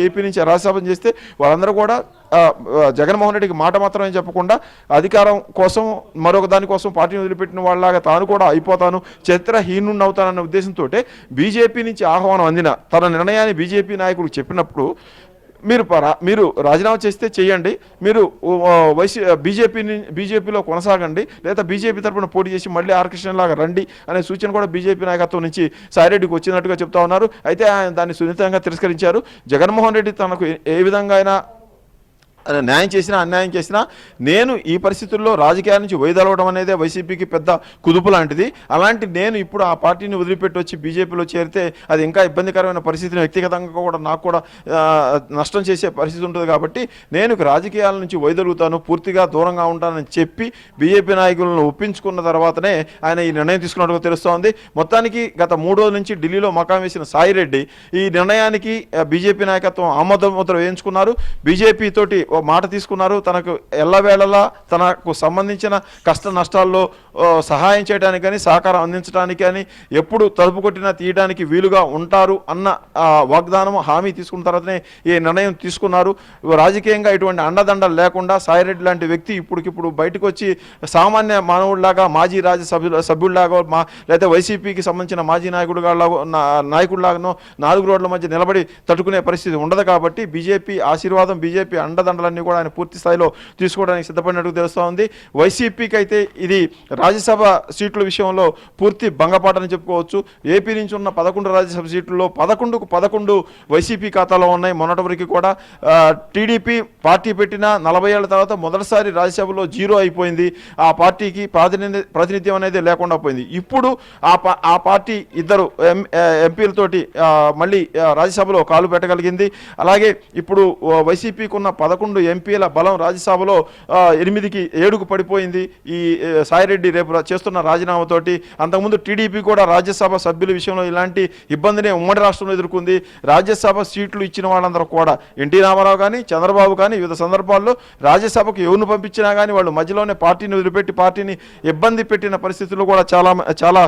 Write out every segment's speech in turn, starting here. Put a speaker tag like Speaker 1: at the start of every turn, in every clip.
Speaker 1: AP నుంచి రాజ్యసభ చేస్తే వాళ్ళందరూ కూడా జగన్మోహన్ రెడ్డికి మాట మాత్రమే చెప్పకుండా అధికారం కోసం మరొక దానికోసం పార్టీని వదిలిపెట్టిన వాళ్ళలాగా తాను కూడా అయిపోతాను, చరిత్రహీనుడిని అవుతానన్న ఉద్దేశంతో బీజేపీ నుంచి ఆహ్వానం అందిన తన నిర్ణయాన్ని బీజేపీ నాయకులు చెప్పినప్పుడు మీరు రాజీనామా చేస్తే చేయండి, మీరు బీజేపీలో కొనసాగండి, లేదా బీజేపీ తరఫున పోటీ చేసి మళ్ళీ ఆర్ కృష్ణలాగా రండి అనే సూచన కూడా బీజేపీ నాయకత్వం నుంచి సాయిరెడ్డికి వచ్చినట్టుగా చెప్తా ఉన్నారు. అయితే ఆయన దాన్ని సున్నితంగా తిరస్కరించారు. జగన్మోహన్ రెడ్డి తనకు ఏ విధంగా అయినా న్యాయం చేసినా అన్యాయం చేసినా నేను ఈ పరిస్థితుల్లో రాజకీయాల నుంచి వైదొలగడం అనేది వైసీపీకి పెద్ద కుదుపు లాంటిది. అలాంటి నేను ఇప్పుడు ఆ పార్టీని వదిలిపెట్టి వచ్చి బీజేపీలో చేరితే అది ఇంకా ఇబ్బందికరమైన పరిస్థితిని వ్యక్తిగతంగా కూడా నాకు కూడా నష్టం చేసే పరిస్థితి ఉంటుంది. కాబట్టి నేను రాజకీయాల నుంచి వైదొలుగుతాను, పూర్తిగా దూరంగా ఉంటానని చెప్పి బీజేపీ నాయకులను ఒప్పించుకున్న తర్వాతనే ఆయన ఈ నిర్ణయం తీసుకున్నట్టుగా తెలుస్తోంది. మొత్తానికి గత 3 రోజుల నుంచి ఢిల్లీలో మకాం వేసిన సాయిరెడ్డి ఈ నిర్ణయానికి బీజేపీ నాయకత్వం ఆమోదముద్ర వేయించుకున్నారు. బీజేపీ తోటి మాట తీసుకున్నారు. తనకు ఎల్లవేళలా తనకు సంబంధించిన కష్ట నష్టాల్లో సహాయం చేయడానికి కానీ సహకారం అందించడానికి కానీ ఎప్పుడు తలుపు కొట్టినా తీయడానికి వీలుగా ఉంటారు అన్న వాగ్దానం హామీ తీసుకున్న తర్వాతనే ఈ నిర్ణయం తీసుకున్నారు. రాజకీయంగా ఇటువంటి అండదండలు లేకుండా సాయిరెడ్డి లాంటి వ్యక్తి ఇప్పటికిప్పుడు బయటకు వచ్చి సామాన్య మానవుడిలాగా మాజీ సభ్యుడిలాగా లేదా వైసీపీకి సంబంధించిన మాజీ నాయకుడిలాగానో 4 రోడ్ల మధ్య నిలబడి తట్టుకునే పరిస్థితి ఉండదు. కాబట్టి బీజేపీ ఆశీర్వాదం, బీజేపీ అండదండలన్నీ కూడా ఆయన పూర్తి స్థాయిలో తీసుకోవడానికి సిద్ధపడినట్టు తెలుస్తూ ఉంది. వైసీపీకి అయితే ఇది రాజ్యసభ సీట్ల విషయంలో పూర్తి భంగపాటని చెప్పుకోవచ్చు. ఏపీ నుంచి ఉన్న 11 రాజ్యసభ సీట్లలో 11కు 11 వైసీపీ ఖాతాలో ఉన్నాయి. మొన్నటి వరకు కూడా టీడీపీ పార్టీ పెట్టిన 40 ఏళ్ల తర్వాత మొదటిసారి రాజ్యసభలో 0 అయిపోయింది. ఆ పార్టీకి ప్రాతినిధ్యం అనేది లేకుండా పోయింది. ఇప్పుడు ఆ పార్టీ 2 ఎంపీలతోటి మళ్ళీ రాజ్యసభలో కాలు పెట్టగలిగింది. అలాగే ఇప్పుడు వైసీపీకి ఉన్న 11 ఎంపీల బలం రాజ్యసభలో 8కి 7కు పడిపోయింది ఈ సాయిరెడ్డి రేపు చేస్తున్న రాజీనామాతోటి. అంతకుముందు టీడీపీ కూడా రాజ్యసభ సభ్యుల విషయంలో ఇలాంటి ఇబ్బందిని ఉమ్మడి రాష్ట్రంలో ఎదుర్కొంది. రాజ్యసభ సీట్లు ఇచ్చిన వాళ్ళందరూ కూడా ఎన్టీ రామారావు కానీ చంద్రబాబు కానీ వివిధ సందర్భాల్లో రాజ్యసభకు ఎవరిని పంపించినా కానీ వాళ్ళు మధ్యలోనే పార్టీని వదిలిపెట్టి పార్టీని ఇబ్బంది పెట్టిన పరిస్థితులు కూడా చాలా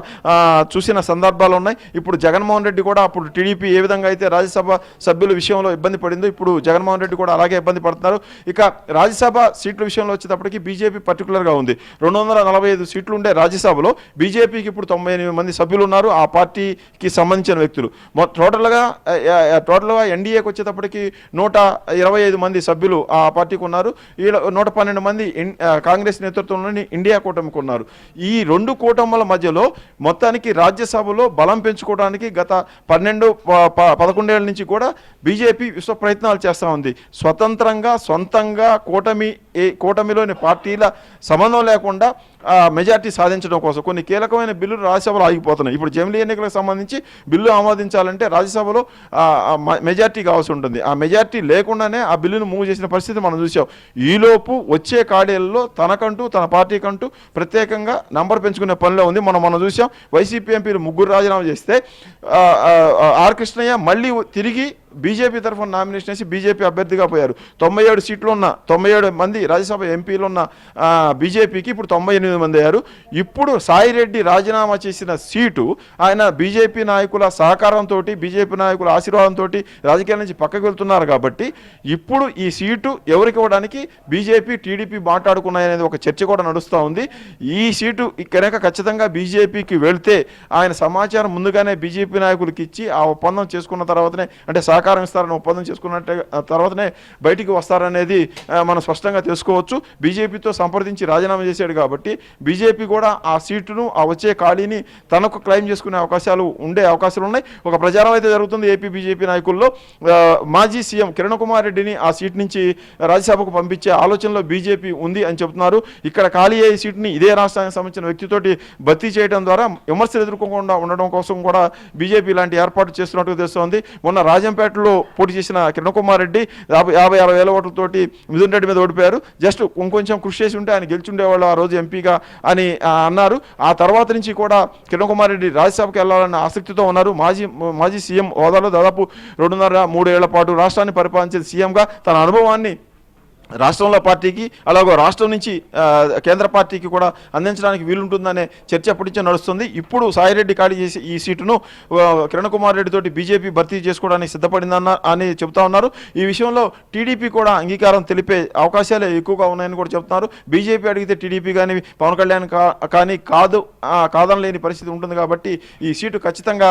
Speaker 1: చూసిన సందర్భాలు ఉన్నాయి. ఇప్పుడు జగన్మోహన్ రెడ్డి కూడా అప్పుడు టీడీపీ ఏ విధంగా అయితే రాజ్యసభ సభ్యుల విషయంలో ఇబ్బంది పడిందో ఇప్పుడు జగన్మోహన్ రెడ్డి కూడా అలాగే ఇబ్బంది పడుతున్నారు. ఇక రాజ్యసభ సీట్ల విషయంలో వచ్చేటప్పటికి బీజేపీ పర్టికులర్గా ఉంది. 245 సీట్లు ఉండే రాజ్యసభలో బీజేపీకి ఇప్పుడు 98 మంది సభ్యులు ఉన్నారు. ఆ పార్టీకి సంబంధించిన వ్యక్తులు టోటల్గా ఎన్డీఏకి వచ్చేటప్పటికి 125 మంది సభ్యులు ఆ పార్టీకి ఉన్నారు. ఈ 112 మంది కాంగ్రెస్ నేతృత్వంలోని ఇండియా కూటమికి ఉన్నారు. ఈ 2 కూటముల మధ్యలో మొత్తానికి రాజ్యసభలో బలం పెంచుకోవడానికి గత 11 ఏళ్ల నుంచి కూడా బీజేపీ విశ్వ ప్రయత్నాలు చేస్తూ ఉంది. స్వతంత్రంగా సొంతంగా కూటమిలోని పార్టీల సంబంధం లేకుండా మెజార్టీ సాధించడం కోసం కొన్ని కీలకమైన బిల్లులు రాజ్యసభలో ఆగిపోతున్నాయి. ఇప్పుడు జమిలీ ఎన్నికలకు సంబంధించి బిల్లు ఆమోదించాలంటే రాజ్యసభలో మెజార్టీ కావాల్సి ఉంటుంది. ఆ మెజార్టీ లేకుండానే ఆ బిల్లును మూవ్ చేసిన పరిస్థితి మనం చూసాం. ఈలోపు వచ్చే కాడేళ్లలో తనకంటూ తన పార్టీకంటూ ప్రత్యేకంగా నంబర్ పెంచుకునే పనిలో ఉంది. మనం చూసాం వైసీపీ ఎంపీలు 3 రాజీనామా చేస్తే ఆర్ కృష్ణయ్య మళ్ళీ తిరిగి బీజేపీ తరఫున నామినేషన్ వేసి బీజేపీ అభ్యర్థిగా పోయారు. 97 సీట్లు ఉన్న 97 మంది రాజ్యసభ ఎంపీలు ఉన్న బీజేపీకి ఇప్పుడు 98 మంది అయ్యారు. ఇప్పుడు సాయిరెడ్డి రాజీనామా చేసిన సీటు ఆయన బీజేపీ నాయకుల సహకారంతో బీజేపీ నాయకుల ఆశీర్వాదంతో రాజకీయాల నుంచి పక్కకు వెళ్తున్నారు. కాబట్టి ఇప్పుడు ఈ సీటు ఎవరికి ఇవ్వడానికి బీజేపీ టీడీపీ మాట్లాడుకున్నాయనేది ఒక చర్చ కూడా నడుస్తూ ఉంది. ఈ సీటు కనుక ఖచ్చితంగా బీజేపీకి వెళ్తే ఆయన సమాచారం ముందుగానే బీజేపీ నాయకులకి ఇచ్చి ఆ ఒప్పందం చేసుకున్న తర్వాతనే అంటే సహకారం ఇస్తారని ఒప్పందం చేసుకున్నట్టే తర్వాతనే బయటికి వస్తారనేది మనం స్పష్టంగా తెలుసుకోవచ్చు. బీజేపీతో సంప్రదించి రాజీనామా చేశాడు కాబట్టి బీజేపీ కూడా ఆ సీటును ఆ వచ్చే ఖాళీని తనకు క్లెయిమ్ చేసుకునే అవకాశాలు ఉన్నాయి. ఒక ప్రచారం అయితే జరుగుతుంది ఏపీ బీజేపీ నాయకుల్లో. మాజీ సీఎం కిరణ్ కుమార్ రెడ్డిని ఆ సీట్ నుంచి రాజ్యసభకు పంపించే ఆలోచనలో బీజేపీ ఉంది అని చెబుతున్నారు. ఇక్కడ ఖాళీ అయ్యే సీటుని ఇదే రాష్ట్రానికి సంబంధించిన వ్యక్తితోటి భర్తీ చేయడం ద్వారా విమర్శలు ఎదుర్కోకుండా ఉండడం కోసం కూడా బీజేపీ ఇలాంటి ఏర్పాటు చేస్తున్నట్టు తెలుస్తోంది. మొన్న రాజంపేటలో పోటీ చేసిన కిరణ్ కుమార్ రెడ్డి 50-60 వేల ఓట్లతోటి మిథున్ రెడ్డి మీద ఓడిపోయారు. జస్ట్ ఇంకొంచెం కృషి చేసి ఉంటే ఆయన గెలిచుండేవాళ్ళు ఆ రోజు ఎంపీగా అని అన్నారు. ఆ తర్వాత నుంచి కూడా కిరణ్ కుమార్ రెడ్డి రాజ్యసభకు వెళ్లాలన్న ఆసక్తితో ఉన్నారు. మాజీ సీఎం హోదాలో దాదాపు 2.5-3 ఏళ్ల పాటు రాష్ట్రాన్ని పరిపాలించిన సీఎంగా తన అనుభవాన్ని రాష్ట్రంలో పార్టీకి అలాగే రాష్ట్రం నుంచి కేంద్ర పార్టీకి కూడా అందించడానికి వీలుంటుందనే చర్చ ఎప్పటి నుంచో నడుస్తుంది. ఇప్పుడు సాయిరెడ్డి ఖాళీ చేసి ఈ సీటును కిరణ్ కుమార్ రెడ్డి తోటి బీజేపీ భర్తీ చేసుకోవడానికి సిద్ధపడిందన్న అని చెప్తా ఉన్నారు. ఈ విషయంలో టీడీపీ కూడా అంగీకారం తెలిపే అవకాశాలే ఎక్కువగా ఉన్నాయని కూడా చెప్తున్నారు. బీజేపీ అడిగితే టీడీపీ కానీ పవన్ కళ్యాణ్ కానీ కాదనలేని పరిస్థితి ఉంటుంది. కాబట్టి ఈ సీటు ఖచ్చితంగా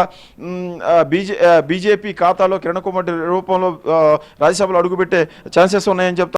Speaker 1: బీజేపీ ఖాతాలో కిరణ్ కుమార్ రెడ్డి రూపంలో రాజ్యసభలో అడుగుపెట్టే ఛాన్సెస్ ఉన్నాయని చెప్తారు.